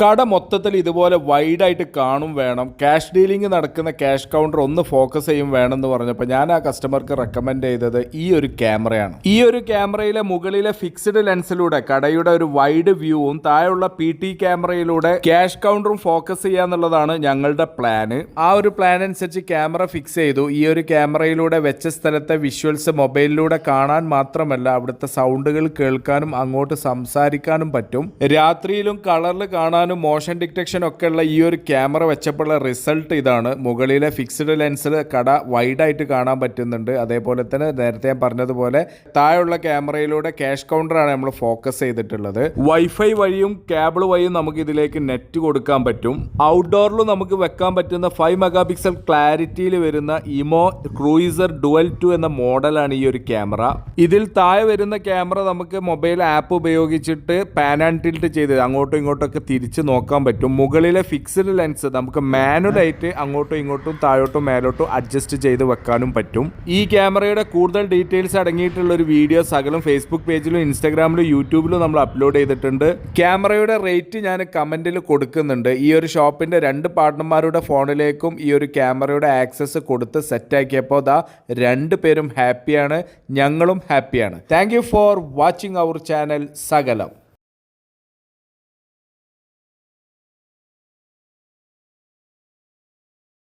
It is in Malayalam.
കട മൊത്തത്തിൽ ഇതുപോലെ വൈഡായിട്ട് കാണും വേണം, ക്യാഷ് ഡീലിംഗ് നടക്കുന്ന ക്യാഷ് കൗണ്ടർ ഒന്ന് ഫോക്കസ് ചെയ്യും വേണമെന്ന് പറഞ്ഞപ്പോൾ ഞാൻ ആ കസ്റ്റമർക്ക് റെക്കമെൻഡ് ചെയ്തത് ഈ ഒരു ക്യാമറയാണ്. ഈ ഒരു ക്യാമറയിലെ മുകളിലെ ഫിക്സ്ഡ് ലെൻസിലൂടെ കടയുടെ ഒരു വൈഡ് വ്യൂവും താഴെയുള്ള PT ക്യാമറയിലൂടെ ക്യാഷ് കൗണ്ടറും ഫോക്കസ് ചെയ്യാന്നുള്ളതാണ് ഞങ്ങളുടെ പ്ലാന്. ആ ഒരു പ്ലാൻ അനുസരിച്ച് ക്യാമറ ഫിക്സ് ചെയ്തു. ഈ ഒരു ക്യാമറയിലൂടെ വെച്ച സ്ഥലത്തെ വിഷ്വൽസ് മൊബൈലിലൂടെ കാണാൻ മാത്രമല്ല അവിടുത്തെ സൗണ്ടുകൾ കേൾക്കാനും അങ്ങോട്ട് സംസാരിക്കാനും പറ്റും. രാത്രിയിലും കളറിൽ കാണാനും മോഷൻ ഡിറ്റക്ഷൻ ഒക്കെ ഉള്ള ഈ ഒരു ക്യാമറ വെച്ചപ്പോഴുള്ള റിസൾട്ട് ഇതാണ്. മുകളിലെ ഫിക്സ്ഡ് ലെൻസിൽ കട വൈഡായിട്ട് കാണാൻ പറ്റുന്നുണ്ട്. അതേപോലെ തന്നെ നേരത്തെ ഞാൻ പറഞ്ഞതുപോലെ താഴെയുള്ള ക്യാമറയിലൂടെ ക്യാഷ് കൗണ്ടറാണ് നമ്മൾ ഫോക്കസ് ചെയ്തിട്ടുള്ളത്. വൈഫൈ വഴിയും കേബിൾ വഴിയും നമുക്ക് ഇതിലേക്ക് നെറ്റ് കൊടുക്കാൻ പറ്റും. ഔട്ട്ഡോറിലും നമുക്ക് വെക്കാൻ പറ്റുന്ന 5 മെഗാ പിക്സൽ ക്ലാരിറ്റിയിൽ വരുന്ന ഇമോ ക്രൂയിസർ ഡുവൽ 2 എന്ന മോഡലാണ് ഈ ഒരു ക്യാമറ. ഇതിൽ താഴെ വരുന്ന ക്യാമറ നമുക്ക് മൊബൈൽ ആപ്പ് ഉപയോഗിച്ചിട്ട് പാൻ ആൻഡ് ടിൽറ്റ് ചെയ്ത് അങ്ങോട്ടും ഇങ്ങോട്ടൊക്കെ തിരിച്ച് നോക്കാൻ പറ്റും. മുകളിലെ ഫിക്സ്ഡ് ലെൻസ് നമുക്ക് മാനുവലായിട്ട് അങ്ങോട്ടും ഇങ്ങോട്ടും താഴോട്ടും മേലോട്ടും അഡ്ജസ്റ്റ് ചെയ്ത് വെക്കാനും പറ്റും. ഈ ക്യാമറയുടെ കൂടുതൽ ഡീറ്റെയിൽസ് അടങ്ങിയിട്ടുള്ള ഒരു വീഡിയോ സകലം ഫേസ്ബുക്ക് പേജിലും ഇൻസ്റ്റാഗ്രാമിലും യൂട്യൂബിലും നമ്മൾ അപ്ലോഡ് ചെയ്തിട്ടുണ്ട്. ക്യാമറയുടെ റേറ്റ് ഞാൻ കമന്റിൽ കൊടുക്കുന്നുണ്ട്. ഈ ഒരു ഷോപ്പിന്റെ 2 പാർട്ട്ണർമാരുടെ ഫോണിലേക്കും ഈ ഒരു ക്യാമറയുടെ ആക്സസ് കൊടുത്ത് സെറ്റാക്കിയപ്പോൾ ദാ 2 പേരും ഹാപ്പിയാണ്, ഞങ്ങളും ഹാപ്പിയാണ്. Thank you for watching our channel സകലം.